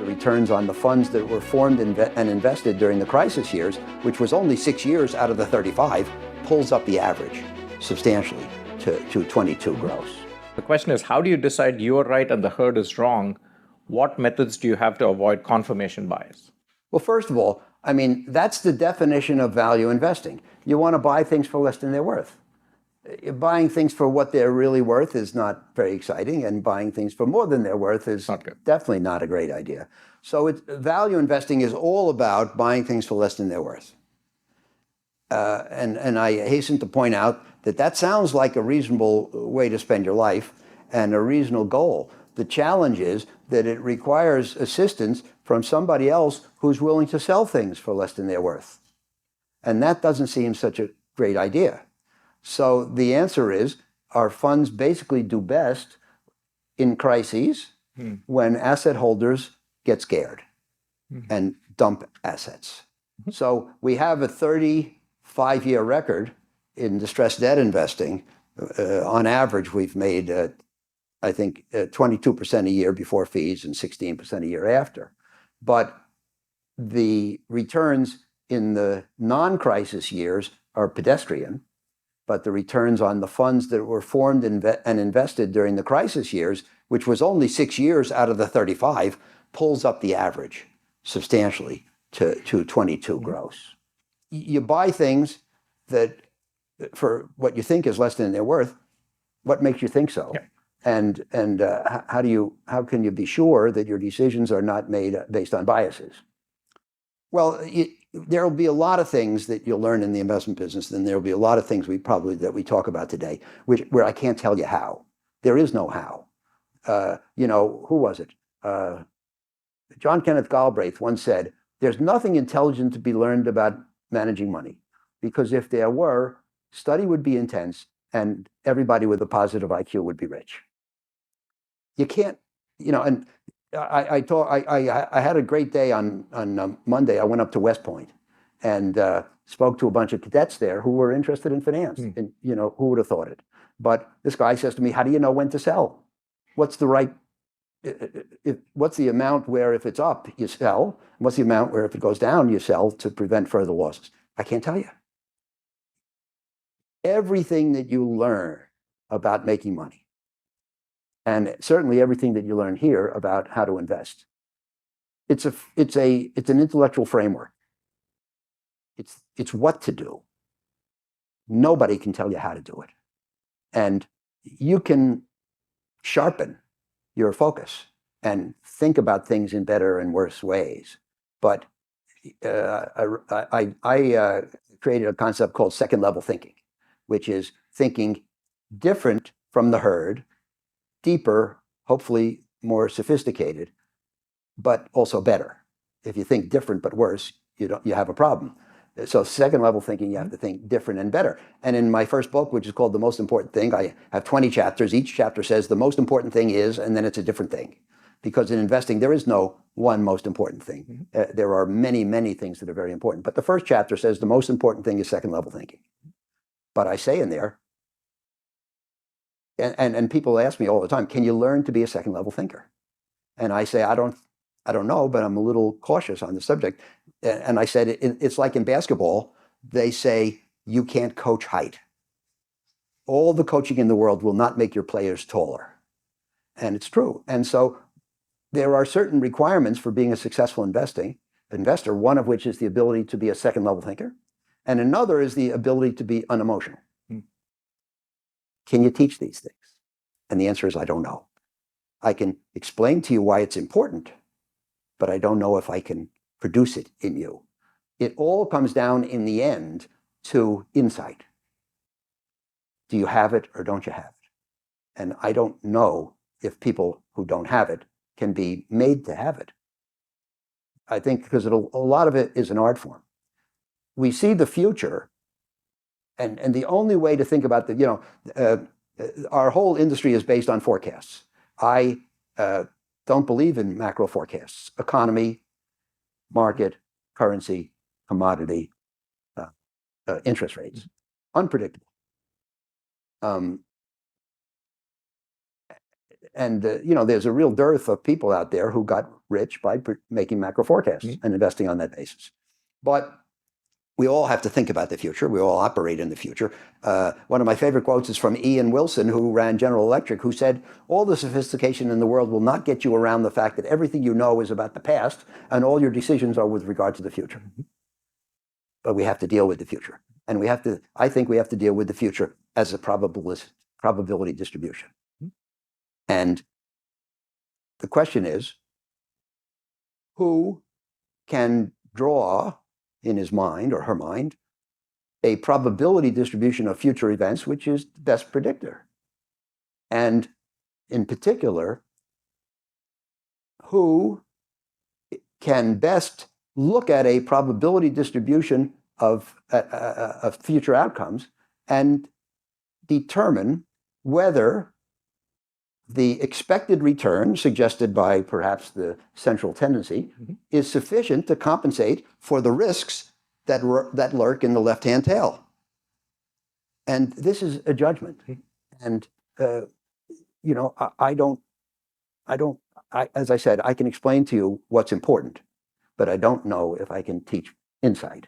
returns on the funds that were formed and invested during the crisis years, which was only 6 years out of the 35, pulls up the average substantially to 22 gross. The question is, how do you decide you're right and the herd is wrong? What methods do you have to avoid confirmation bias? Well, first of all, I mean, that's the definition of value investing. You want to buy things for less than they're worth. Buying things for what they're really worth is not very exciting, and buying things for more than they're worth is definitely not a great idea. So value investing is all about buying things for less than they're worth. And I hasten to point out that sounds like a reasonable way to spend your life and a reasonable goal. The challenge is that it requires assistance from somebody else who's willing to sell things for less than they're worth. And that doesn't seem such a great idea. So the answer is, our funds basically do best in crises when asset holders get scared and dump assets. So we have a 35-year record in distressed debt investing. On average, we've made, I think, 22% a year before fees and 16% a year after. But the returns in the non-crisis years are pedestrian. But the returns on the funds that were formed and invested during the crisis years, which was only 6 years out of the 35, pulls up the average substantially to 22 gross. You buy things that, for what you think is less than they're worth. What makes you think so? Yeah. And how can you be sure that your decisions are not made based on biases? Well, there will be a lot of things that you'll learn in the investment business, and there will be a lot of things that we talk about today, where I can't tell you how. There is no how. Who was it? John Kenneth Galbraith once said, "There's nothing intelligent to be learned about managing money, because if there were, study would be intense, and everybody with a positive IQ would be rich." You can't, and I had a great day on Monday. I went up to West Point and spoke to a bunch of cadets there who were interested in finance. And who would have thought it? But this guy says to me, "How do you know when to sell? What's the amount where if it's up you sell? What's the amount where if it goes down you sell to prevent further losses?" I can't tell you. Everything that you learn about making money, and certainly everything that you learn here about how to invest, it's an intellectual framework. It's what to do. Nobody can tell you how to do it. And you can sharpen your focus and think about things in better and worse ways. But I created a concept called second level thinking, which is thinking different from the herd, deeper, hopefully more sophisticated, but also better. If you think different but worse, you have a problem. So second level thinking, you have to think different and better. And in my first book, which is called The Most Important Thing, I have 20 chapters. Each chapter says the most important thing is, and then it's a different thing. Because in investing, there is no one most important thing. There are many, many things that are very important. But the first chapter says the most important thing is second level thinking. But I say in there, and people ask me all the time, can you learn to be a second level thinker? And I say, I don't know, but I'm a little cautious on the subject. And I said, it's like in basketball, they say you can't coach height. All the coaching in the world will not make your players taller. And it's true. And so there are certain requirements for being a successful investor, one of which is the ability to be a second level thinker. And another is the ability to be unemotional. Can you teach these things? And the answer is, I don't know. I can explain to you why it's important, but I don't know if I can produce it in you. It all comes down in the end to insight. Do you have it or don't you have it? And I don't know if people who don't have it can be made to have it. I think because a lot of it is an art form. We see the future, and the only way to think about our whole industry is based on forecasts. I don't believe in macro forecasts. Economy, market, currency, commodity, interest rates. Unpredictable. There's a real dearth of people out there who got rich by making macro forecasts and investing on that basis. But we all have to think about the future. We all operate in the future. One of my favorite quotes is from Ian Wilson, who ran General Electric, who said, all the sophistication in the world will not get you around the fact that everything you know is about the past and all your decisions are with regard to the future. But we have to deal with the future. And I think we have to deal with the future as a probability distribution. And the question is, who can draw in his mind or her mind a probability distribution of future events, which is the best predictor? And in particular, who can best look at a probability distribution of future outcomes and determine whether the expected return suggested by perhaps the central tendency is sufficient to compensate for the risks that lurk in the left-hand tail. And this is a judgment. And, as I said, I can explain to you what's important, but I don't know if I can teach insight.